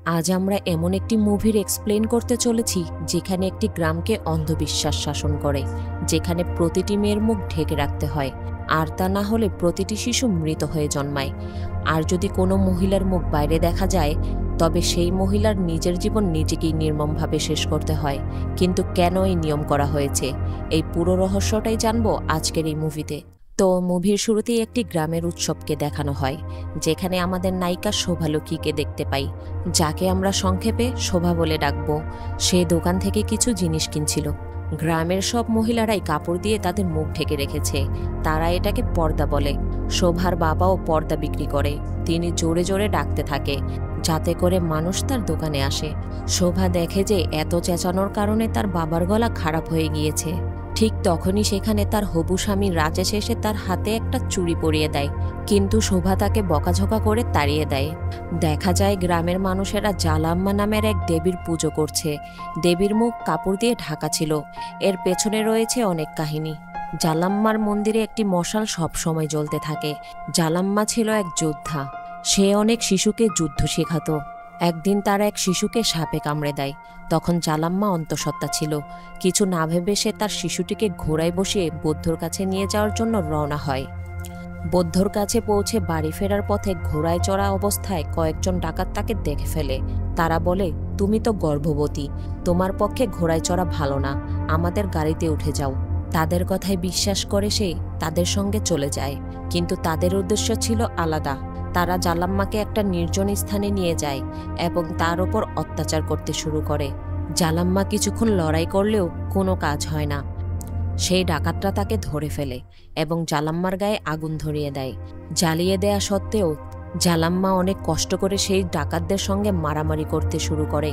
আজ আমরা এমন একটি মুভির এক্সপ্লেন করতে চলেছি যেখানে একটি গ্রামকে অন্ধবিশ্বাস শাসন করে, যেখানে প্রতিটি মেয়ের মুখ ঢেকে রাখতে হয়, আর তা না হলে প্রতিটি শিশু মৃত হয়ে জন্মায়। আর যদি কোনো মহিলার মুখ বাইরে দেখা যায়, তবে সেই মহিলার নিজের জীবন নিজেকেই নির্মমভাবে শেষ করতে হয়। কিন্তু কেন এই নিয়ম করা হয়েছে, এই পুরো রহস্যটাই জানবো আজকের এই মুভিতে। তো মুভির শুরুতেই একটি গ্রামের উৎসবকে দেখানো হয়, যেখানে আমাদের নায়িকা শোভালক্ষ্মীকে দেখতে পাই, যাকে আমরা সংক্ষেপে শোভা বলে ডাকব। সে দোকান থেকে কিছু জিনিস কিনছিল। গ্রামের সব মহিলারাই কাপড় দিয়ে তাদের মুখ ঢেকে রেখেছে, তারা এটাকে পর্দা বলে। শোভার বাবাও পর্দা বিক্রি করে, তিনি জোরে জোরে ডাকতে থাকে যাতে করে মানুষ তার দোকানে আসে। শোভা দেখে যে এত চেঁচানোর কারণে তার বাবার গলা খারাপ হয়ে গিয়েছে। ঠিক তখনই সেখানে তার হবু স্বামী রাজেশ এসে তার হাতে একটা চুড়ি পরিয়ে দেয়, কিন্তু শোভা তাকে বকাঝকা করে তাড়িয়ে দেয়। দেখা যায় গ্রামের মানুষেরা জালাম্মা নামের এক দেবীর পুজো করছে। দেবীর মুখ কাপড় দিয়ে ঢাকা ছিল। এর পেছনে রয়েছে অনেক কাহিনী। জালাম্মার মন্দিরে একটি মশাল সব সময় জ্বলতে থাকে। জালাম্মা ছিল এক যোদ্ধা, সে অনেক শিশুকে যুদ্ধ শেখাতো। একদিন তারা এক শিশুকে সাপে কামড়ে দেয়। তখন জালাম্মা অন্তঃসত্ত্বা ছিল। কিছু না ভেবে সে তার শিশুটিকে ঘোড়ায় বসিয়ে বৌদ্ধর কাছে নিয়ে যাওয়ার জন্য রওনা হয়। বৌদ্ধর কাছে পৌঁছে বাড়ি ফেরার পথে ঘোড়ায় চড়া অবস্থায় কয়েকজন ডাকাত তাকে দেখে ফেলে। তারা বলে, তুমি তো গর্ভবতী, তোমার পক্ষে ঘোড়ায় চড়া ভালো না, আমাদের গাড়িতে উঠে যাও। তাদের কথায় বিশ্বাস করে সে তাদের সঙ্গে চলে যায়, কিন্তু তাদের উদ্দেশ্য ছিল আলাদা। তারা জালাম্মাকে একটা নির্জন স্থানে নিয়ে যায় এবং তার ওপর অত্যাচার করতে শুরু করে। জালাম্মা কিছুক্ষণ লড়াই করলেও কোনো কাজ হয় না। সেই ডাকাতরা তাকে ধরে ফেলে এবং জালাম্মার গায়ে আগুন ধরিয়ে দেয়। জ্বালিয়ে দেয়া সত্ত্বেও জালাম্মা অনেক কষ্ট করে সেই ডাকাতদের সঙ্গে মারামারি করতে শুরু করে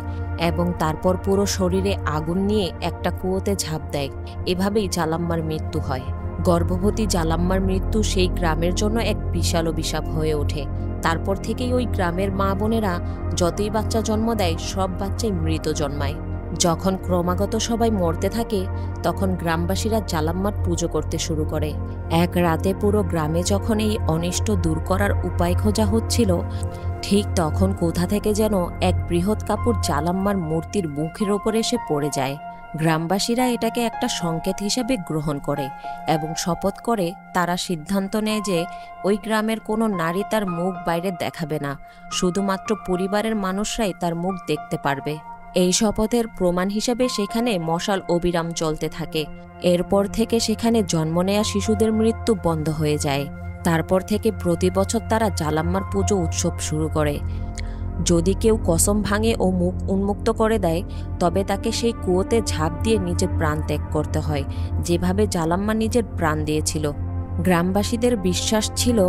এবং তারপর পুরো শরীরে আগুন নিয়ে একটা কুয়োতে ঝাঁপ দেয়। এভাবেই জালাম্মার মৃত্যু হয়। গর্ভবতী জালাম্মার মৃত্যু সেই গ্রামের জন্য এক বিশাল অভিশাপ হয়ে ওঠে। তারপর থেকেই ওই গ্রামের মা বোনেরা যতই বাচ্চা জন্ম দেয়, সব বাচ্চাই মৃত জন্মায়। যখন ক্রমাগত সবাই মরতে থাকে, তখন গ্রামবাসীরা জালাম্মার পুজো করতে শুরু করে। এক রাতে পুরো গ্রামে যখন এই অনিষ্ট দূর করার উপায় খোঁজা হচ্ছিল, ঠিক তখন কোথা থেকে যেন এক বৃহৎ কাপড় জালাম্মার মূর্তির মুখের ওপর এসে পড়ে যায়। গ্রামবাসীরা এটাকে একটা সংকেত হিসেবে গ্রহণ করে এবং শপথ করে তারা সিদ্ধান্ত নেয় যে ওই গ্রামের কোনো নারী তার মুখ বাইরে দেখাবে না, শুধুমাত্র পরিবারের মানুষরাই তার মুখ দেখতে পারবে। এই শপথের প্রমাণ হিসেবে সেখানে মশাল অবিরাম জ্বলতে থাকে। এরপর থেকে সেখানে জন্ম নেয়া শিশুদের মৃত্যু বন্ধ হয়ে যায়। তারপর থেকে প্রতি বছর তারা জালাম্মার পুজো উৎসব শুরু করে। যদি কেউ কসম ভাঙে ও মুখ উন্মুক্ত করে দেয়, তবে তাকে সেই কুয়োতে ঝাঁপ দিয়ে নিজের প্রাণ ত্যাগ করতে হয়, যেভাবে জালাম্মা নিজের প্রাণ দিয়েছিল। গ্রামবাসীদের বিশ্বাস ছিল,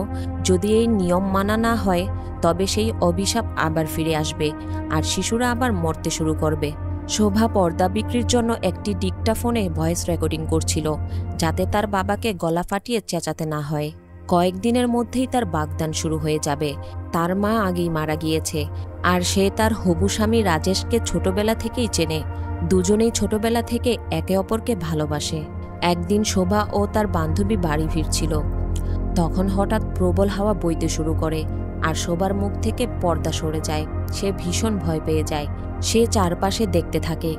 যদি এই নিয়ম মানা না হয়, তবে সেই অভিশাপ আবার ফিরে আসবে আর শিশুরা আবার মরতে শুরু করবে। শোভা পর্দা বিক্রির জন্য একটি ডিক্টাফোনে ভয়েস রেকর্ডিং করছিল, যাতে তার বাবাকে গলা ফাটিয়ে চেঁচাতে না হয়। কয়েকদিনের মধ্যেই তার বাগদান শুরু হয়ে যাবে। তার মা আগেই মারা গিয়েছে, আর সে তার হবু স্বামী রাজেশকে ছোটবেলা থেকেই চেনে। দুজনেই ছোটবেলা থেকে একে অপরকে ভালোবাসে। একদিন শোভা ও তার বান্ধবী বাড়ি ফিরছিল। তখন হঠাৎ প্রবল হাওয়া বইতে শুরু করে আর শোভার মুখ থেকে পর্দা সরে যায়। সে ভীষণ ভয় পেয়ে যায়। সে চারপাশে দেখতে থাকে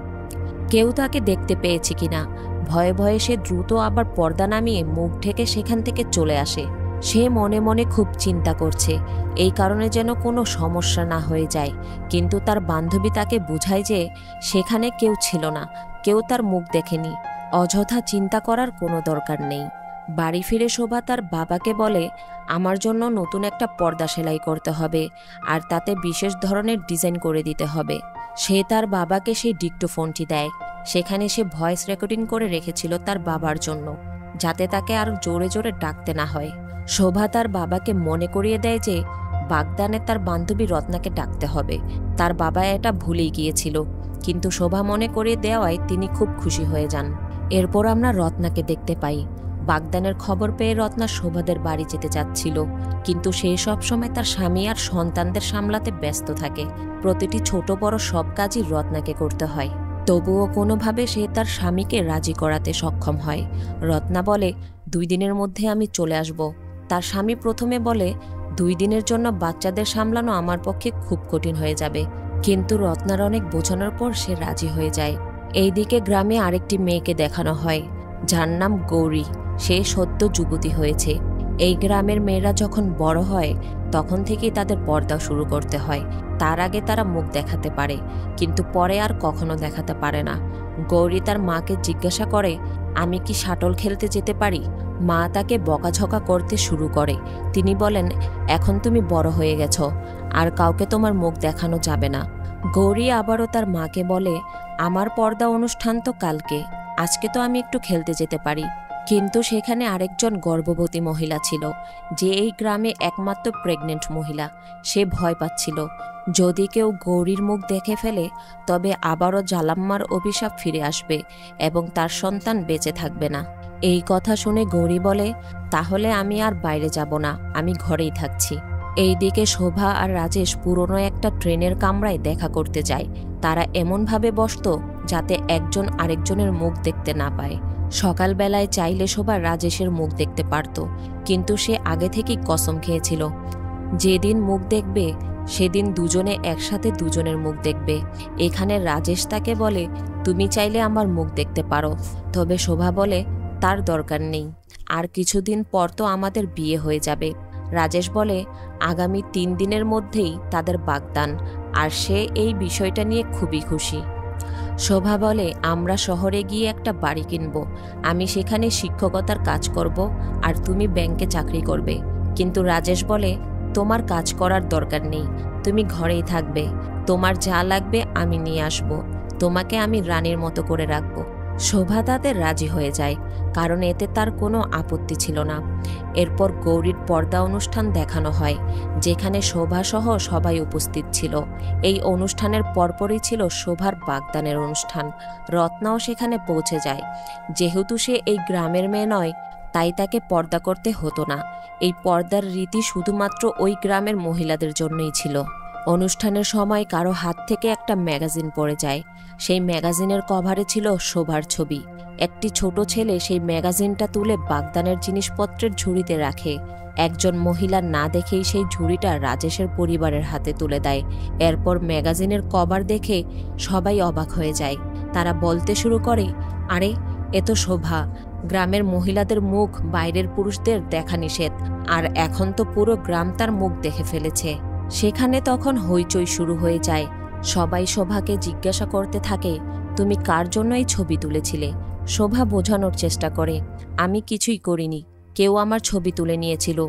কেউ তাকে দেখতে পেয়েছে কিনা। ভয়ে ভয়ে সে দ্রুত আবার পর্দা নামিয়ে মুখ ঢেকে সেখান থেকে চলে আসে। সে মনে মনে খুব চিন্তা করছে, এই কারণে যেন কোনো সমস্যা না হয়ে যায়। কিন্তু তার বান্ধবী তাকে বুঝায় যে সেখানে কেউ ছিল না, কেউ তার মুখ দেখেনি। অযথা চিন্তা করার কোনো দরকার নেই। বাড়ি ফিরে শোভা তার বাবাকে বলে, আমার জন্য নতুন একটা পর্দা সেলাই করতে হবে আর তাতে বিশেষ ধরনের ডিজাইন করে দিতে হবে। সে তার বাবাকে সেই ডিক্টোফোনটি দেয়। সেখানে সে ভয়েস রেকর্ডিং করে রেখেছিল তার বাবার জন্য, যাতে তাকে আর জোরে জোরে ডাকতে না হয়। শোভা তার বাবাকে মনে করিয়ে দেয় যে বাগদানে তার বান্ধবী রত্নাকে ডাকতে হবে। তার বাবা এটা ভুলেই গিয়েছিল, কিন্তু শোভা মনে করিয়ে দেওয়ায় তিনি খুব খুশি হয়ে যান। এরপর আমরা রত্নাকে দেখতে পাই। বাগদানের খবর পেয়ে রত্না শোভাদের বাড়ি যেতে চাচ্ছিল, কিন্তু সে সব সময় তার স্বামী আর সন্তানদের সামলাতে ব্যস্ত থাকে। প্রতিটি ছোট বড় সব কাজই রত্নাকে করতে হয়। তবুও কোনোভাবে সে তার স্বামীকে রাজি করাতে সক্ষম হয়। রত্না বলে, 2 দিনের মধ্যে আমি চলে আসব। তার স্বামী প্রথমে বলে, 2 দিনের জন্য বাচ্চাদের সামলানো আমার পক্ষে খুব কঠিন হয়ে যাবে। কিন্তু রত্নার অনেক বোঝানোর পর সে রাজি হয়ে যায়। এইদিকে গ্রামে আরেকটি মেয়েকে দেখানো হয়, যার নাম গৌরী। সে সদ্য যুবতী হয়েছে। এই গ্রামের মেয়েরা যখন বড় হয় তখন থেকেই তাদের পর্দা শুরু করতে হয়। তার আগে তারা মুখ দেখাতে পারে, কিন্তু পরে আর কখনো দেখাতে পারে না। গৌরী তার মাকে জিজ্ঞাসা করে, আমি কি শাটল খেলতে যেতে পারি? মা তাকে বকাঝকা করতে শুরু করে। তিনি বলেন, এখন তুমি বড় হয়ে গেছো, আর কাউকে তোমার মুখ দেখানো যাবে না। গৌরী আবারও তার মাকে বলে, আমার পর্দা অনুষ্ঠান তো কালকে, আজকে তো আমি একটু খেলতে যেতে পারি। কিন্তু সেখানে আরেকজন গর্ভবতী মহিলা ছিল, যে এই গ্রামে একমাত্র প্রেগনেন্ট মহিলা। সে ভয় পাচ্ছিল, যদি কেউ গৌরীর মুখ দেখে ফেলে তবে আবারও জালাম্মার অভিশাপ ফিরে আসবে এবং তার সন্তান বেঁচে থাকবে না। এই কথা শুনে গৌরী বলে, তাহলে আমি আর বাইরে যাব না, আমি ঘরেই থাকছি। এইদিকে শোভা আর রাজেশ পুরনো একটা ট্রেনের কামরায় দেখা করতে যায়। তারা এমনভাবে বসত যাতে একজন আরেকজনের মুখ দেখতে না পায়। সকালবেলায় চাইলে শোভা রাজেশের মুখ দেখতে পারত, কিন্তু সে আগে থেকেই কসম খেয়েছিল, যেদিন মুখ দেখবে সেদিন দুজনে একসাথে দুজনের মুখ দেখবে। এখানে রাজেশ তাকে বলে, তুমি চাইলে আমার মুখ দেখতে পারো। তবে শোভা বলে, তার দরকার নেই, আর কিছুদিন পর তো আমাদের বিয়ে হয়ে যাবে। রাজেশ বলে, আগামী 3 দিনের মধ্যেই তাদের বাগদান, আর সে এই বিষয়টা নিয়ে খুবই খুশি। শোভা বলে, আমরা শহরে গিয়ে একটা বাড়ি কিনব, আমি সেখানে শিক্ষকতার কাজ করব, আর তুমি ব্যাংকে চাকরি করবে। কিন্তু রাজেশ বলে, তোমার কাজ করার দরকার নেই, তুমি ঘরেই থাকবে, তোমার যা লাগবে আমি নিয়ে আসব, তোমাকে আমি রানীর মতো করে রাখব। শোভা তাতে রাজি হয়ে যায়, কারণ এতে তার কোনো আপত্তি ছিল না। এরপর গৌরীর পর্দা অনুষ্ঠান দেখানো হয়, যেখানে শোভা সহ সবাই উপস্থিত ছিল। এই অনুষ্ঠানের পরপরই ছিল শোভার বাগদানের অনুষ্ঠান। রত্নাও সেখানে পৌঁছে যায়। যেহেতু সে এই গ্রামের মেয়ে নয়, তাই তাকে পর্দা করতে হতো না। এই পর্দার রীতি শুধুমাত্র ওই গ্রামের মহিলাদের জন্যই ছিল। অনুষ্ঠানের সময় কারো হাত থেকে একটা ম্যাগাজিন পড়ে যায়। সেই ম্যাগাজিনের কভারে ছিল শোভার ছবি। একটি ছোট ছেলে সেই ম্যাগাজিনটা তুলে বাগদানের জিনিসপত্রের ঝুড়িতে রাখে। একজন মহিলা না দেখেই সেই ঝুড়িটা রাজেশের পরিবারের হাতে তুলে দেয়। এরপর ম্যাগাজিনের কভার দেখে সবাই অবাক হয়ে যায়। তারা বলতে শুরু করে, আরে এ তো শোভা, গ্রামের মহিলাদের মুখ বাইরের পুরুষদের দেখা নিষেধ, আর এখন তো পুরো গ্রাম তার মুখ দেখে ফেলেছে। সেখানে তখন হইচই শুরু হয়ে যায়। সবাই শোভাকে জিজ্ঞাসা করতে থাকে, তুমি কার জন্য এই ছবি তুলেছিলে? শোভা বোঝানোর চেষ্টা করে, আমি কিছুই করিনি, কেউ আমার ছবি তুলে নিয়েছিল।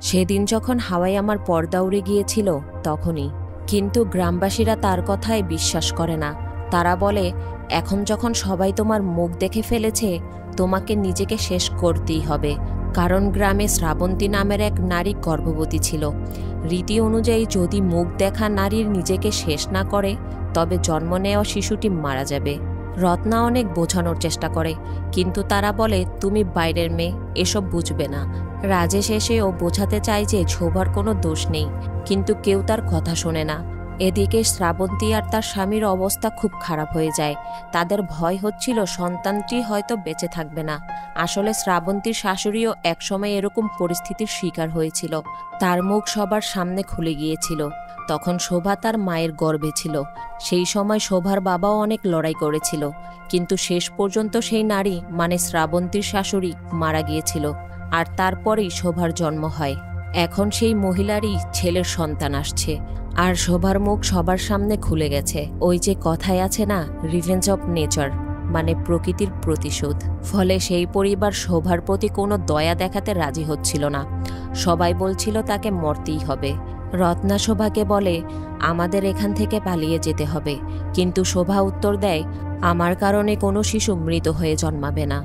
সেদিন যখন হাওয়ায় আমার পর্দা উড়ে গিয়েছিল তখনই। কিন্তু গ্রামবাসীরা তার কথায় বিশ্বাস করে না। তারা বলে, এখন যখন সবাই তোমার মুখ দেখে ফেলেছে, তোমাকে নিজেকে শেষ করতেই হবে, কারণ গ্রামে শ্রাবন্তী নামের এক নারী গর্ভবতী ছিল। রীতি অনুযায়ী যদি মুখ দেখা নারীর নিজেকে শেষ না করে তবে জন্ম নেওয়া শিশুটি মারা যাবে। রত্না অনেক বোঝানোর চেষ্টা করে, কিন্তু তারা বলে, তুমি বাইরের মেয়ে, এসব বুঝবে না। রাজেশ এসেও বোঝাতে চায় যে শোভার কোনো দোষ নেই, কিন্তু কেউ তার কথা শোনে না। এদিকে শ্রাবন্তী আর তার স্বামীর অবস্থা খুব খারাপ হয়ে যায়। তাদের ভয় হচ্ছিল সন্তানটি হয়তো বেঁচে থাকবে না। আসলে শ্রাবন্তীর শাশুড়িও একসময় এরকম পরিস্থিতির শিকার হয়েছিল। তার মুখ সবার সামনে খুলে গিয়েছিল। তখন শোভা তার মায়ের গর্ভে ছিল। সেই সময় শোভার বাবাও অনেক লড়াই করেছিল, কিন্তু শেষ পর্যন্ত সেই নারী মানে শ্রাবন্তীর শাশুড়ি মারা গিয়েছিল, আর তারপরেই শোভার জন্ম হয়। এখন সেই মহিলারই ছেলের সন্তান আসছে, আর শোভার মুখ সবার সামনে খুলে গেছে। ওই যে কথায় আছে না, রিভেঞ্জ অফ নেচার, মানে প্রকৃতির প্রতিশোধ। ফলে সেই পরিবার শোভার প্রতি কোনো দয়া দেখাতে রাজি হচ্ছিল না। সবাই বলছিল তাকে মরতেই হবে। রত্না শোভাকে বলে, আমাদের এখান থেকে পালিয়ে যেতে হবে। কিন্তু শোভা উত্তর দেয়, আমার কারণে কোনো শিশু মৃত হয়ে জন্মাবে না।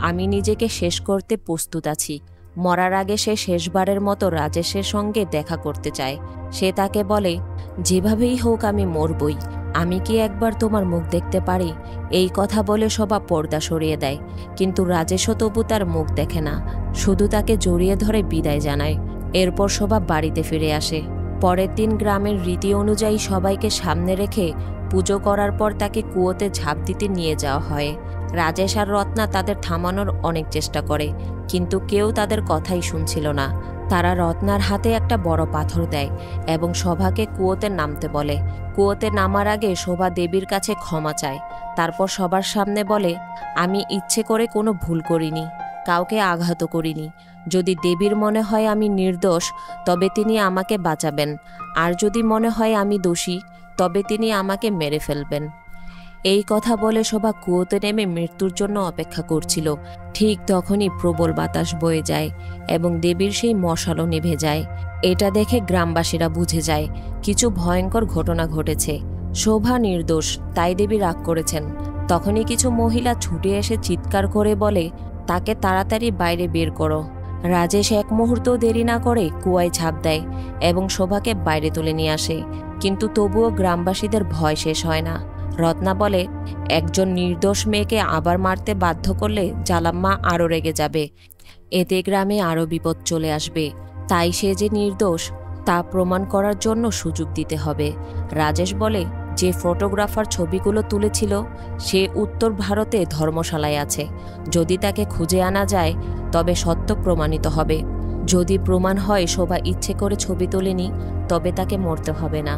আমি নিজেকে শেষ করতে প্রস্তুত আছি। মরার আগে সে শেষবারের মতো রাজেশের সঙ্গে দেখা করতে চায়। সে তাকে বলে, যেভাবেই হোক আমি মরবই, আমি কি একবার তোমার মুখ দেখতে পারি? এই কথা বলে শোভা পর্দা সরিয়ে দেয়, কিন্তু রাজেশও তবু তার মুখ দেখে না, শুধু তাকে জড়িয়ে ধরে বিদায় জানায়। এরপর শোভা বাড়িতে ফিরে আসে। পরের দিন গ্রামের রীতি অনুযায়ী সবাইকে সামনে রেখে পুজো করার পর তাকে কুয়োতে ঝাঁপ দিতে নিয়ে যাওয়া হয়। রাজেশ আর রত্না তাদের থামানোর অনেক চেষ্টা করে, কিন্তু কেউ তাদের কথাই শুনছিল না। তারা রত্নার হাতে একটা বড় পাথর দেয় এবং শোভাকে কুয়োতে নামতে বলে। কুয়োতে নামার আগে শোভা দেবীর কাছে ক্ষমা চায়। তারপর সবার সামনে বলে, আমি ইচ্ছে করে কোনো ভুল করিনি, কাউকে আঘাত করিনি। যদি দেবীর মনে হয় আমি নির্দোষ, তবে তিনি আমাকে বাঁচাবেন, আর যদি মনে হয় আমি দোষী, তবে তিনি আমাকে মেরে ফেলবেন। এই কথা বলে শোভা কুয়োতে নেমে মৃত্যুর জন্য অপেক্ষা করছিল। ঠিক তখনই প্রবল বাতাস বয়ে যায় এবং দেবীর সেই মশালও নিভে যায়। এটা দেখে গ্রামবাসীরা বুঝে যায় কিছু ভয়ঙ্কর ঘটনা ঘটেছে। শোভা নির্দোষ, তাই দেবী রাগ করেছেন। তখনই কিছু মহিলা ছুটে এসে চিৎকার করে বলে, তাকে তাড়াতাড়ি বাইরে বের করো। রাজেশ এক মুহূর্ত দেরি না করে কুয়ায় ঝাঁপ দেয় এবং শোভাকে বাইরে তুলে নিয়ে আসে। কিন্তু তবুও গ্রামবাসীদের ভয় শেষ হয় না। রত্না বলে, একজন নির্দোষ মেয়েকে আবার মারতে বাধ্য করলে জালাম্মা আরও রেগে যাবে। এতে গ্রামে আরও বিপদ চলে আসবে। তাই সে যে নির্দোষ তা প্রমাণ করার জন্য সুযোগ দিতে হবে। রাজেশ বলে, যে ফটোগ্রাফার ছবিগুলো তুলেছিল সে উত্তর ভারতে ধর্মশালায় আছে। যদি তাকে খুঁজে আনা যায় তবে সত্য প্রমাণিত হবে। যদি প্রমাণ হয় শোভা ইচ্ছে করে ছবি তোলেনি, তবে তাকে মরতে হবে না।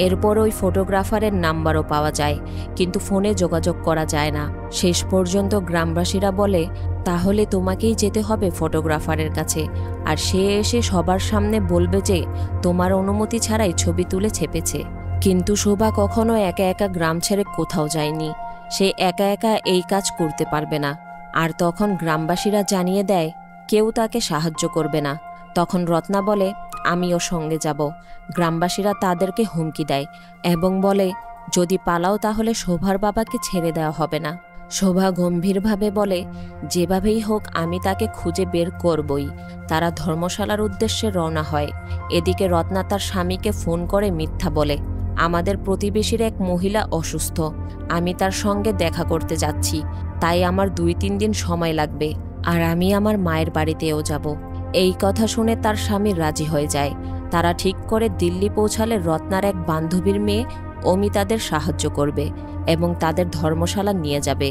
এরপর ওই ফটোগ্রাফারের নাম্বারও পাওয়া যায়, কিন্তু ফোনে যোগাযোগ করা যায় না। শেষ পর্যন্ত গ্রামবাসীরা বলে, তাহলে তোমাকেই যেতে হবে ফটোগ্রাফারের কাছে, আর সে এসে সবার সামনে বলবে যে তোমার অনুমতি ছাড়াই ছবি তুলে ছেপেছে। কিন্তু শোভা কখনো একা একা গ্রাম ছেড়ে কোথাও যায়নি। সে একা একা এই কাজ করতে পারবে না। আর তখন গ্রামবাসীরা জানিয়ে দেয় কেউ তাকে সাহায্য করবে না। তখন রত্না বলে, আমিও সঙ্গে যাব। গ্রামবাসীরা তাদেরকে হুমকি দেয় এবং বলে, যদি পালাও তাহলে শোভার বাবাকে ছেড়ে দেওয়া হবে না। শোভা গম্ভীরভাবে বলে, যেভাবেই হোক আমি তাকে খুঁজে বের করবই। তারা ধর্মশালার উদ্দেশ্যে রওনা হয়। এদিকে রত্না তার স্বামীকে ফোন করে মিথ্যা বলে, আমাদের প্রতিবেশীর এক মহিলা অসুস্থ, আমি তার সঙ্গে দেখা করতে যাচ্ছি, তাই আমার 2-3 দিন সময় লাগবে, আর আমি আমার মায়ের বাড়িতেও যাব। এই কথা শুনে তার স্বামী রাজি হয়ে যায়। তারা ঠিক করে দিল্লি পৌঁছালে রত্নার এক বান্ধবীর মেয়ে অমি তাদের সাহায্য করবে এবং তাদের ধর্মশালা নিয়ে যাবে।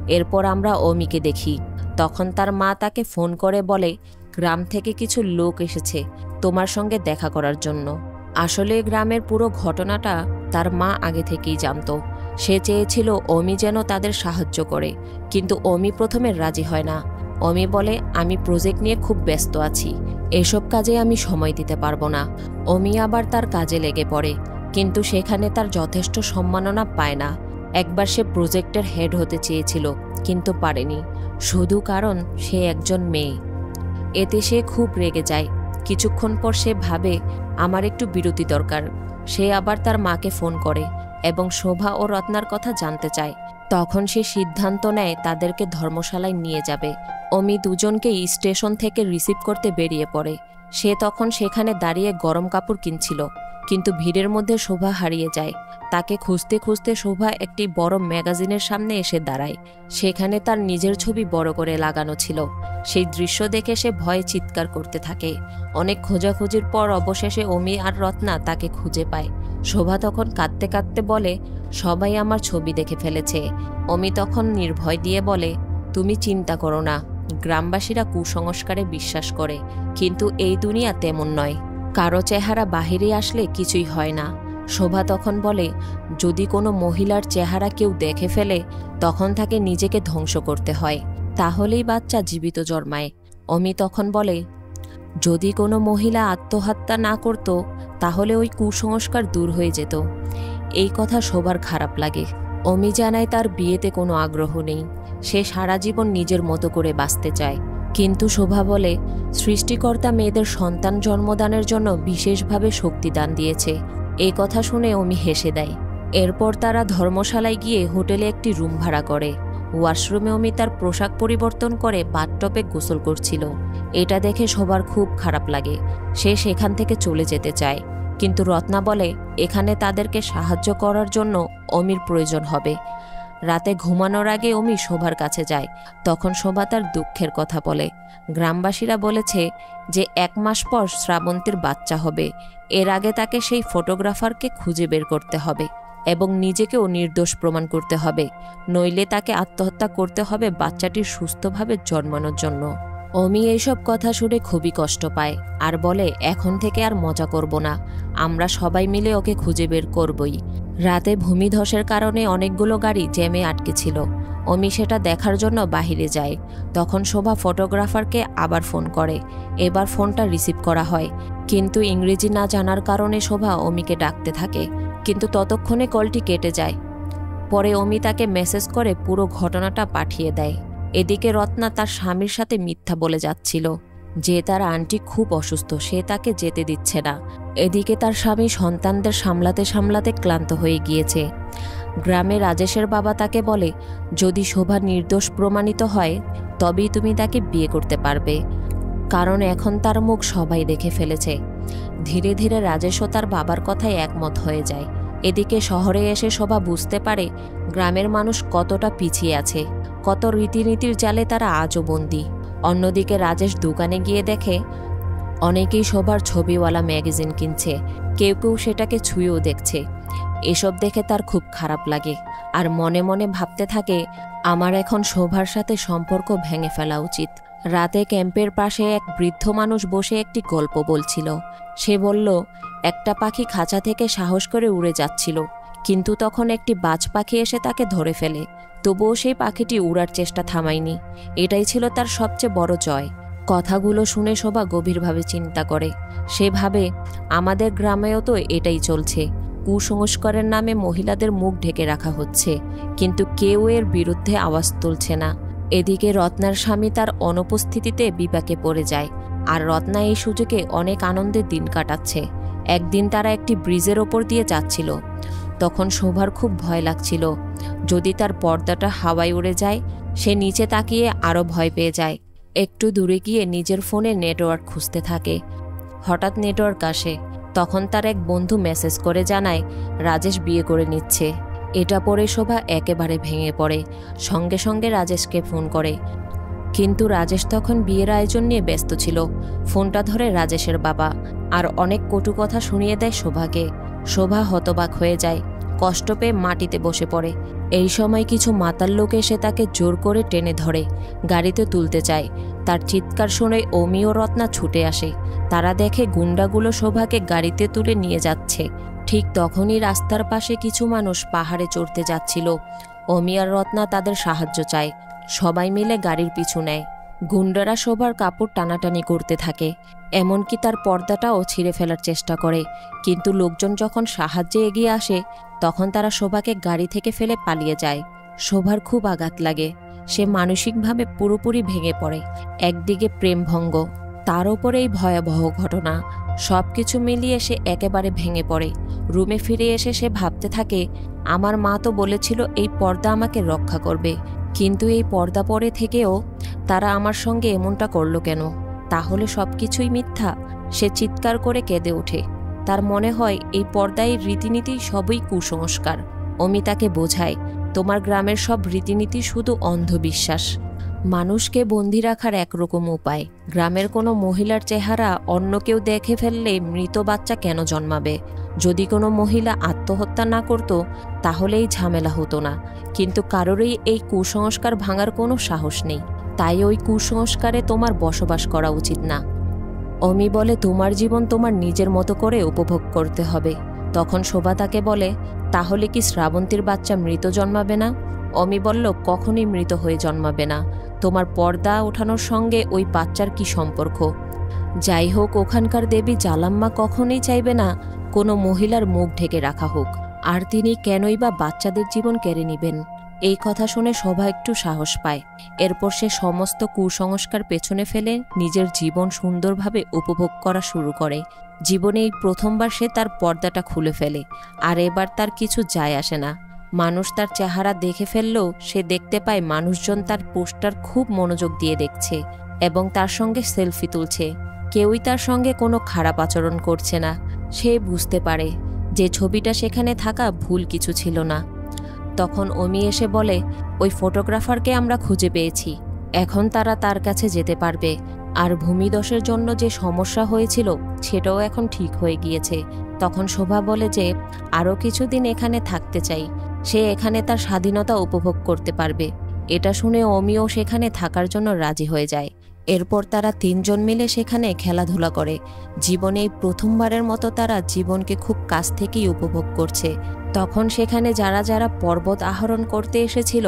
এরপর আমরা অমিকে দেখি। তখন তার মা তাকে ফোন করে বলে, গ্রাম থেকে কিছু লোক এসেছে তোমার সঙ্গে দেখা করার জন্য। আসলে গ্রামের পুরো ঘটনাটা তার মা আগে থেকেই জানত। সে চেয়েছিল অমি যেন তাদের সাহায্য করে, কিন্তু অমি প্রথমে রাজি হয় না। অমি বলে, আমি প্রজেক্ট নিয়ে খুব ব্যস্ত আছি, এসব কাজে আমি সময় দিতে পারবো না। অমি আবার তার কাজে লেগে পড়ে, কিন্তু সেখানে তার যথেষ্ট সম্মাননা পায় না। একবার সে প্রজেক্টের হেড হতে চেয়েছিল, কিন্তু পারেনি, শুধু কারণ সে একজন মেয়ে। এতে সে খুব রেগে যায়। কিছুক্ষণ পর সে ভাবে, আমার একটু বিরতি দরকার। সে আবার তার মাকে ফোন করে এবং শোভা ও রত্নার কথা জানতে চায়। তখন সে সিদ্ধান্ত নেয় তাদেরকে ধর্মশালায় নিয়ে যাবে। অমি দুজনকেই স্টেশন থেকে রিসিভ করতে বেরিয়ে পড়ে। সে তখন সেখানে দাঁড়িয়ে গরম কাপড় কিনছিল, কিন্তু ভিড়ের মধ্যে শোভা হারিয়ে যায়। তাকে খুঁজতে খুঁজতে শোভা একটি বড় ম্যাগাজিনের সামনে এসে দাঁড়ায়। সেখানে তার নিজের ছবি বড় করে লাগানো ছিল। সেই দৃশ্য দেখে সে ভয়ে চিৎকার করতে থাকে। অনেক খোঁজাখুঁজির পর অবশেষে অমি আর রত্না তাকে খুঁজে পায়। শোভা তখন কাঁদতে কাঁদতে বলে, সবাই আমার ছবি দেখে ফেলেছে। অমি তখন নির্ভয় দিয়ে বলে, তুমি চিন্তা করো না, গ্রামবাসীরা কুসংস্কারে বিশ্বাস করে, কিন্তু এই দুনিয়া তেমন নয়। কারো চেহারা বাহিরে আসলে কিছুই হয় না। শোভা তখন বলে, যদি কোনো মহিলার চেহারা কেউ দেখে ফেলে তখন তাকে নিজেকে ধ্বংস করতে হয়, তাহলেই বাচ্চা জীবিত জন্মায়। অমি তখন বলে, যদি কোনো মহিলা আত্মহত্যা না করত তাহলে ওই কুসংস্কার দূর হয়ে যেত। এই কথা শোভার খারাপ লাগে। অমি জানায় তার বিয়েতে কোনো আগ্রহ নেই, সে সারা জীবন নিজের মতো করে বাঁচতে চায়। কিন্তু শোভা বলে, সৃষ্টিকর্তা মেয়েদের সন্তান জন্মদানের জন্য বিশেষভাবে শক্তিদান দিয়েছে। এই কথা শুনে অমি হেসে দেয়। এরপর তারা ধর্মশালায় গিয়ে হোটেলে একটি রুম ভাড়া করে। ওয়াশরুমে অমি তার পোশাক পরিবর্তন করে বাথটবে গোসল করছিল। এটা দেখে শোভার খুব খারাপ লাগে। সে সেখান থেকে চলে যেতে চায়, কিন্তু রত্না বলে, এখানে তাদেরকে সাহায্য করার জন্য অমির প্রয়োজন হবে। রাতে ঘুমানোর আগে অমি শোভার কাছে যায়। তখন শোভা তার দুঃখের কথা বলে। গ্রামবাসীরা বলেছে যে 1 মাস পর শ্রাবন্তীর বাচ্চা হবে। এর আগে তাকে সেই ফটোগ্রাফারকে খুঁজে বের করতে হবে এবং নিজেকেও নির্দোষ প্রমাণ করতে হবে, নইলে তাকে আত্মহত্যা করতে হবে বাচ্চাটির সুস্থভাবে জন্মানোর জন্য। অমি এইসব কথা শুনে খুবই কষ্ট পায় আর বলে এখন থেকে আর মজা করব না, আমরা সবাই মিলে ওকে খুঁজে বের করবই। রাতে ভূমিধসের কারণে অনেকগুলো গাড়ি জ্যামে আটকে ছিল। অমি সেটা দেখার জন্য বাহিরে যায়। তখন শোভা ফটোগ্রাফারকে আবার ফোন করে। এবার ফোনটা রিসিভ করা হয়, কিন্তু ইংরেজি না জানার কারণে শোভা অমিকে ডাকতে থাকে, কিন্তু ততক্ষণে কলটি কেটে যায়। পরে অমি তাকে মেসেজ করে পুরো ঘটনাটা পাঠিয়ে দেয়। এদিকে রত্না তার স্বামীর সাথে মিথ্যা বলে যাচ্ছিল যে তার আন্টি খুব অসুস্থ, সে তাকে যেতে দিচ্ছে না। এদিকে তার স্বামী সন্তানদের সামলাতে সামলাতে ক্লান্ত হয়ে গিয়েছে। গ্রামে রাজেশের বাবা তাকে বলে, যদি শোভা নির্দোষ প্রমাণিত হয় তবেই তুমি তাকে বিয়ে করতে পারবে, কারণ এখন তার মুখ সবাই দেখে ফেলেছে। ধীরে ধীরে রাজেশও তার বাবার কথায় একমত হয়ে যায়। এদিকে শহরে এসে শোভা বুঝতে পারে গ্রামের মানুষ কতটা পিছিয়ে আছে, কত রীতিনীতির জালে তারা আজও বন্দী। অন্যদিকে রাজেশ দোকানে গিয়ে দেখে অনেকেই শোভার ছবিওয়ালা ম্যাগাজিন কিনছে, কেউ কেউ সেটাকে ছুঁয়েও দেখছে। এসব দেখে তার খুব খারাপ লাগে আর মনে মনে ভাবতে থাকে আমার এখন শোভার সাথে সম্পর্ক ভেঙে ফেলা উচিত। রাতে ক্যাম্পের পাশে এক বৃদ্ধ মানুষ বসে একটি গল্প বলছিল। সে বলল, একটা পাখি খাঁচা থেকে সাহস করে উড়ে যাচ্ছিল, কিন্তু তখন একটি বাজ পাখি এসে তাকে ধরে ফেলে। তবুও সেই পাখিটি উড়ার চেষ্টা থামায়নি। এটাই ছিল তার সবচেয়ে বড় জয়। কথাগুলো শুনে শোভা গভীরভাবে চিন্তা করে। সে ভাবে আমাদের গ্রামেও তো এটাই চলছে, কুসংস্কারের নামে মহিলাদের মুখ ঢেকে রাখা হচ্ছে, কিন্তু কেউ এর বিরুদ্ধে আওয়াজ তুলছে না। এদিকে রত্নার স্বামী তার অনুপস্থিতিতে বিপাকে পড়ে যায়, আর রত্না এই সুযোগে অনেক আনন্দের দিন কাটাচ্ছে। একদিন তারা একটি ব্রিজের ওপর দিয়ে যাচ্ছিল। তখন শোভার খুব ভয় লাগছিল, যদি তার পর্দাটা হাওয়ায় উড়ে যায়। সে নিচে তাকিয়ে আরও ভয় পেয়ে যায়। একটু দূরে গিয়ে নিজের ফোনে নেটওয়ার্ক খুঁজতে থাকে। হঠাৎ নেটওয়ার্ক আসে। তখন তার এক বন্ধু মেসেজ করে জানায় রাজেশ বিয়ে করে নিচ্ছে। এটা পড়ে শোভা একেবারে ভেঙে পড়ে। সঙ্গে সঙ্গে রাজেশকে ফোন করে, কিন্তু রাজেশ তখন বিয়ের আয়োজন নিয়ে ব্যস্ত ছিল। ফোনটা ধরে রাজেশের বাবা আর অনেক কটু কথা শুনিয়ে দেয় শোভাকে। শোভা হতবাক হয়ে যায়, কষ্ট পেয়ে মাটিতে বসে পড়ে। এই সময় কিছু মাতাল লোক এসে তাকে জোর করে টেনে ধরে, গাড়িতে তুলতে চায়। তার চিৎকার শুনে অমি ও রত্না ছুটে আসে। তারা দেখে গুন্ডাগুলো শোভাকে গাড়িতে তুলে নিয়ে যাচ্ছে। ঠিক তখনই রাস্তার পাশে কিছু মানুষ পাহাড়ে চড়তে যাচ্ছিল। অমি আর রত্না তাদের সাহায্য চায়। সবাই মিলে গাড়ির পিছু নেয়। গুন্ডারা শোভার কাপড় টানাটানি করতে থাকে, এমনকি তার পর্দাটাও ছিঁড়ে ফেলার চেষ্টা করে। কিন্তু লোকজন যখন সাহায্যে এগিয়ে আসে তখন তারা শোভাকে গাড়ি থেকে ফেলে পালিয়ে যায়। শোভার খুব আঘাত লাগে। সে মানসিকভাবে পুরোপুরি ভেঙে পড়ে। একদিকে প্রেমভঙ্গ, তার ওপরে এই ভয়াবহ ঘটনা, সবকিছু মিলিয়ে সে একেবারে ভেঙে পড়ে। রুমে ফিরে এসে সে ভাবতে থাকে, আমার মা তো বলেছিল এই পর্দা আমাকে রক্ষা করবে, কিন্তু এই পর্দা পরে থেকেও তারা আমার সঙ্গে এমনটা করলো কেন? তাহলে সবকিছুই মিথ্যা। সে চিৎকার করে কেঁদে ওঠে। তার মনে হয় এই পর্দায় রীতিনীতি সবই কুসংস্কার। অমি তাকে বোঝায়, তোমার গ্রামের সব রীতিনীতি শুধু অন্ধবিশ্বাস, মানুষকে বন্দি রাখার একরকম উপায়। গ্রামের কোনো মহিলার চেহারা অন্য কেউ দেখে ফেললে মৃত বাচ্চা কেন জন্মাবে? যদি কোনো মহিলা আত্মহত্যা না করত তাহলে এই ঝামেলা হতো না, কিন্তু কারোরই এই কুসংস্কার ভাঙার কোনো সাহস নেই। তাই ওই কুসংস্কারে তোমার বসবাস করা উচিত না। অমি বলে, তোমার জীবন তোমার নিজের মতো করে উপভোগ করতে হবে। তখন শোভা তাকে বলে, তাহলে কি শ্রাবন্তীর বাচ্চা মৃত জন্মাবে না? অমি বলল, কখনই মৃত হয়ে জন্মাবে না। তোমার পর্দা ওঠানোর সঙ্গে ওই বাচ্চার কি সম্পর্ক? যাই হোক, ওখানকার দেবী জালাম্মা কখনোই চাইবে না কোনো মহিলার মুখ ঢেকে রাখা হোক, আর তিনি কেনই বা বাচ্চাদের জীবন কেড়ে নেবেন? এই কথা শুনে শোভা একটু সাহস পায়। এরপর সে সমস্ত কুসংস্কার পেছনে ফেলে নিজের জীবন সুন্দরভাবে উপভোগ করা শুরু করে। জীবনে এই প্রথমবার সে তার পর্দাটা খুলে ফেলে, আর এবার তার কিছু যায় আসে না। মানুষ তার চেহারা দেখে ফেললেও সে দেখতে পায় মানুষজন তার পোস্টার খুব মনোযোগ দিয়ে দেখছে এবং তার সঙ্গে সেলফি তুলছে। কেউই তার সঙ্গে কোনো খারাপ আচরণ করছে না। সে বুঝতে পারে যে ছবিটা সেখানে থাকা ভুল কিছু ছিল না। তখন অমি এসে বলে, ওই ফটোগ্রাফারকে আমরা খুঁজে পেয়েছি, এখন তারা তার কাছে যেতে পারবে। আর ভূমিধসের জন্য যে সমস্যা হয়েছিল সেটাও এখন ঠিক হয়ে গিয়েছে। তখন শোভা বলে যে আরও কিছুদিন এখানে থাকতে চাই, সে এখানে তার স্বাধীনতা উপভোগ করতে পারবে। এটা শুনে অমিও সেখানে থাকার জন্য রাজি হয়ে যায়। এরপর তারা তিনজন মিলে সেখানে খেলাধুলা করে। জীবনে এই প্রথমবারের মতো তারা জীবনকে খুব কাছ থেকেই উপভোগ করছে। তখন সেখানে যারা যারা পর্বত আরোহণ করতে এসেছিল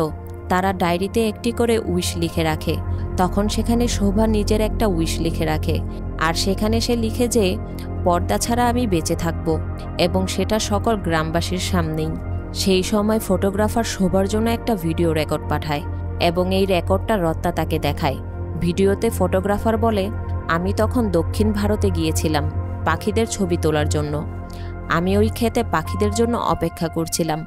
তারা ডায়েরিতে একটি করে উইশ লিখে রাখে। তখন সেখানে শোভা নিজের একটা উইশ লিখে রাখে, আর সেখানে সে লিখে যে পর্দা ছাড়া আমি বেঁচে থাকব, এবং সেটা সকল গ্রামবাসীর সামনেই। সেই সময় ফটোগ্রাফার শোভার জন্য একটা ভিডিও রেকর্ড পাঠায় এবং এই রেকর্ডটা রত্না তাকে দেখায়। ভিডিওতে ফটোগ্রাফার বলে, আমি তখন দক্ষিণ ভারতে গিয়েছিলাম পাখিদের ছবি তোলার জন্য। আমি ওই ক্ষেতে পাখিদের জন্য অপেক্ষা করছিলাম।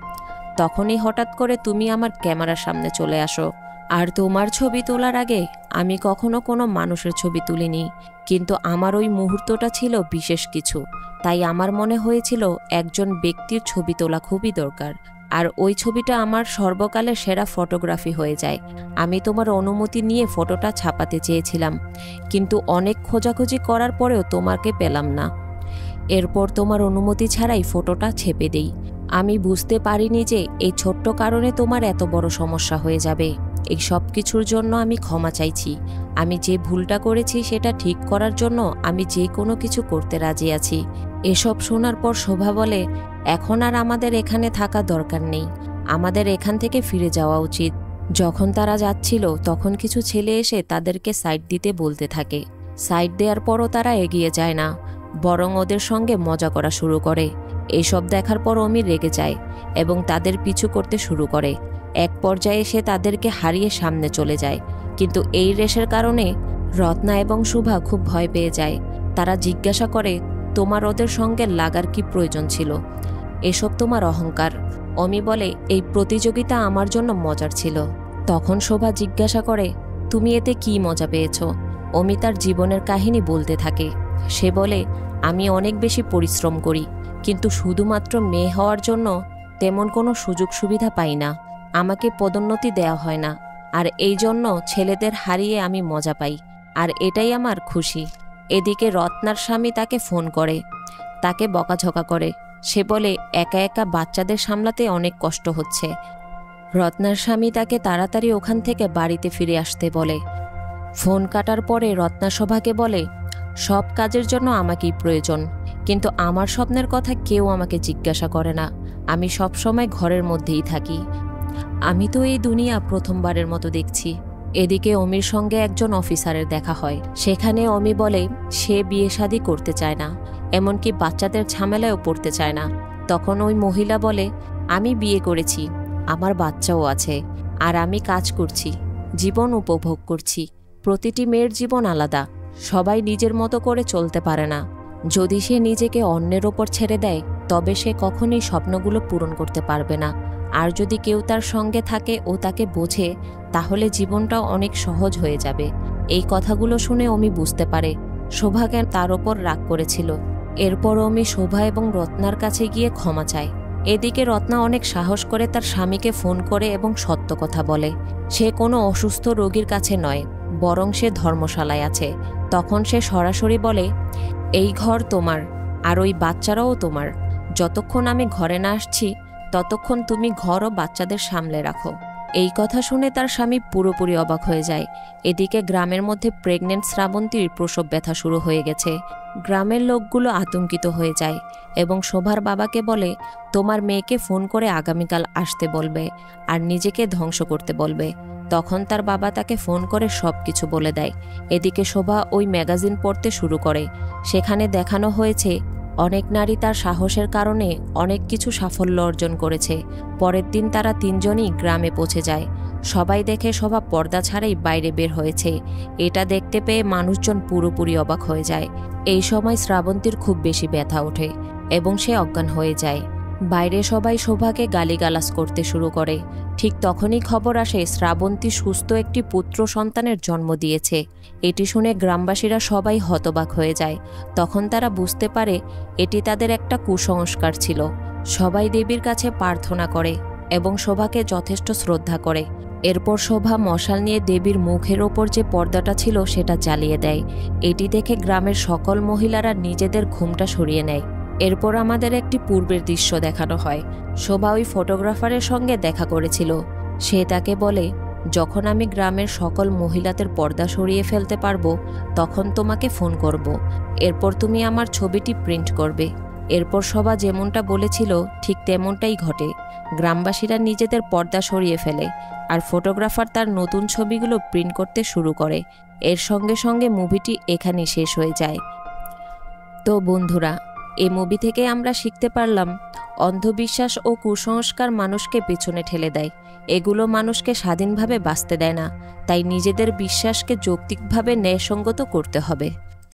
তখনই হঠাৎ করে তুমি আমার ক্যামেরার সামনে চলে আসো। আর তোমার ছবি তোলার আগে আমি কখনো কোনো মানুষের ছবি তুলিনি, কিন্তু আমার ওই মুহূর্তটা ছিল বিশেষ কিছু। তাই আমার মনে হয়েছিল একজন ব্যক্তির ছবি তোলা খুবই দরকার, আর ওই ছবিটা আমার সর্বকালের সেরা ফটোগ্রাফি হয়ে যায়। আমি তোমার অনুমতি নিয়ে ফটোটা ছাপাতে চেয়েছিলাম, কিন্তু অনেক খোঁজাখুঁজি করার পরেও তোমাকে পেলাম না। এরপর তোমার অনুমতি ছাড়াই ফটোটা ছেপে দেই। আমি বুঝতে পারিনি যে এই ছোট্ট কারণে তোমার এত বড় সমস্যা হয়ে যাবে। এই সব কিছুর জন্য আমি ক্ষমা চাইছি। আমি যে ভুলটা করেছি সেটা ঠিক করার জন্য আমি যে কোনো কিছু করতে রাজি আছি। এসব শোনার পর শোভা বলে, এখন আর আমাদের এখানে থাকা দরকার নেই, আমাদের এখান থেকে ফিরে যাওয়া উচিত। যখন তারা যাচ্ছিল তখন কিছু ছেলে এসে তাদেরকে সাইড দিতে বলতে থাকে। সাইড দেওয়ার পরও তারা এগিয়ে যায় না, বরং ওদের সঙ্গে মজা করা শুরু করে। এসব দেখার পর অমি রেগে যায় এবং তাদের পিছু করতে শুরু করে। এক পর্যায়ে সে তাদেরকে হারিয়ে সামনে চলে যায়। কিন্তু এই রেসের কারণে রত্না এবং শুভা খুব ভয় পেয়ে যায়। তারা জিজ্ঞাসা করে, তোমার ওদের সঙ্গে লাগার কি প্রয়োজন ছিল? এসব তোমার অহংকার। অমি বলে, এই প্রতিযোগিতা আমার জন্য মজার ছিল। তখন শোভা জিজ্ঞাসা করে, তুমি এতে কি মজা পেয়েছ? অমি তার জীবনের কাহিনী বলতে থাকে। সে বলে, আমি অনেক বেশি পরিশ্রম করি, কিন্তু শুধুমাত্র মেয়ে হওয়ার জন্য তেমন কোনো সুযোগ সুবিধা পাই না। আমাকে পদোন্নতি দেওয়া হয় না, আর এই জন্য ছেলেদের হারিয়ে আমি মজা পাই, আর এটাই আমার খুশি। এদিকে রত্নার স্বামী তাকে ফোন করে, তাকে বকাঝকা করে। সে বলে, একা একা বাচ্চাদের সামলাতে অনেক কষ্ট হচ্ছে। রত্নার স্বামী তাকে তাড়াতাড়ি ওখান থেকে বাড়িতে ফিরে আসতে বলে। ফোন কাটার পরে রত্না শোভাকে বলে, সব কাজের জন্য আমাকেই প্রয়োজন, কিন্তু আমার স্বপ্নের কথা কেউ আমাকে জিজ্ঞাসা করে না। আমি সবসময় ঘরের মধ্যেই থাকি। আমি তো এই দুনিয়া প্রথমবারের মতো দেখছি। এদিকে অমির সঙ্গে একজন অফিসারের দেখা হয়। সেখানে অমি বলে সে বিয়ে শাদী করতে চায় না, এমনকি বাচ্চাদের ঝামেলায়ও পড়তে চায় না। তখন ওই মহিলা বলে, আমি বিয়ে করেছি, আমার বাচ্চাও আছে, আর আমি কাজ করছি, জীবন উপভোগ করছি। প্রতিটি মেয়ের জীবন আলাদা, সবাই নিজের মতো করে চলতে পারে না। যদি সে নিজেকে অন্যের ওপর ছেড়ে দেয় তবে সে কখনোই স্বপ্নগুলো পূরণ করতে পারবে না। আর যদি কেউ তার সঙ্গে থাকে ও তাকে বোঝে, তাহলে জীবনটাও অনেক সহজ হয়ে যাবে। এই কথাগুলো শুনে অমি বুঝতে পারে শোভা কেন তার ওপর রাগ করেছিল। এরপর অমি শোভা এবং রত্নার কাছে গিয়ে ক্ষমা চায়। এদিকে রত্না অনেক সাহস করে তার স্বামীকে ফোন করে এবং সত্য কথা বলে। সে কোনো অসুস্থ রোগীর কাছে নয়, বরং সে ধর্মশালায় আছে। তখন সে সরাসরি বলে, এই ঘর তোমার, আর ওই বাচ্চারাও তোমার। যতক্ষণ আমি ঘরে না আসছি ততক্ষণ তুমি ঘর ও বাচ্চাদের সামলে রাখো। এই কথা শুনে তার স্বামী পুরোপুরি অবাক হয়ে যায়। এদিকে গ্রামের মধ্যে প্রেগনেন্ট শ্রাবন্তীর প্রসব ব্যথা শুরু হয়ে গেছে। গ্রামের লোকগুলো আতঙ্কিত হয়ে যায় এবং শোভার বাবাকে বলে, তোমার মেয়েকে ফোন করে আগামীকাল আসতে বলবে আর নিজেকে ধ্বংস করতে বলবে। তখন তার বাবা তাকে ফোন করে সব কিছু বলে দেয়। এদিকে শোভা ওই ম্যাগাজিন পড়তে শুরু করে। সেখানে দেখানো হয়েছে অনেক নারী তার সাহসের কারণে অনেক কিছু সাফল্য অর্জন করেছে। পরের দিন তারা তিনজনই গ্রামে পৌঁছে যায়। সবাই দেখে শোভা পর্দা ছাড়াই বাইরে বের হয়েছে। এটা দেখতে পেয়ে মানুষজন পুরোপুরি অবাক হয়ে যায়। এই সময় শ্রাবন্তীর খুব বেশি ব্যথা ওঠে এবং সে অজ্ঞান হয়ে যায়। বাইরে সবাই শোভাকে গালিগালাজ করতে শুরু করে। ঠিক তখনই খবর আসে শ্রাবন্তী সুস্থ একটি পুত্র সন্তানের জন্ম দিয়েছে। এটি শুনে গ্রামবাসীরা সবাই হতবাক হয়ে যায়। তখন তারা বুঝতে পারে এটি তাদের একটা কুসংস্কার ছিল। সবাই দেবীর কাছে প্রার্থনা করে এবং শোভাকে যথেষ্ট শ্রদ্ধা করে। এরপর শোভা মশাল নিয়ে দেবীর মুখের ওপর যে পর্দাটা ছিল সেটা জ্বালিয়ে দেয়। এটি দেখে গ্রামের সকল মহিলারা নিজেদের ঘুমটা সরিয়ে নেয়। এরপর আমাদের একটি পূর্বের দৃশ্য দেখানো হয়। শোভা ওই ফটোগ্রাফারের সঙ্গে দেখা করেছিল। সে তাকে বলে, যখন আমি গ্রামের সকল মহিলাদের পর্দা সরিয়ে ফেলতে পারবো তখন তোমাকে ফোন করব। এরপর তুমি আমার ছবিটি প্রিন্ট করবে। এরপর সবা যেমনটা বলেছিল ঠিক তেমনটাই ঘটে। গ্রামবাসীরা নিজেদের পর্দা সরিয়ে ফেলে আর ফটোগ্রাফার তার নতুন ছবিগুলো প্রিন্ট করতে শুরু করে। এর সঙ্গে সঙ্গে মুভিটি এখানেই শেষ হয়ে যায়। তো বন্ধুরা, এই মুভি থেকে আমরা শিখতে পারলাম অন্ধবিশ্বাস ও কুসংস্কার মানুষকে পেছনে ঠেলে দেয়। এগুলো মানুষকে স্বাধীনভাবে বাঁচতে দেয় না। তাই নিজেদের বিশ্বাসকে যৌক্তিকভাবে ন্যায়সঙ্গত করতে হবে।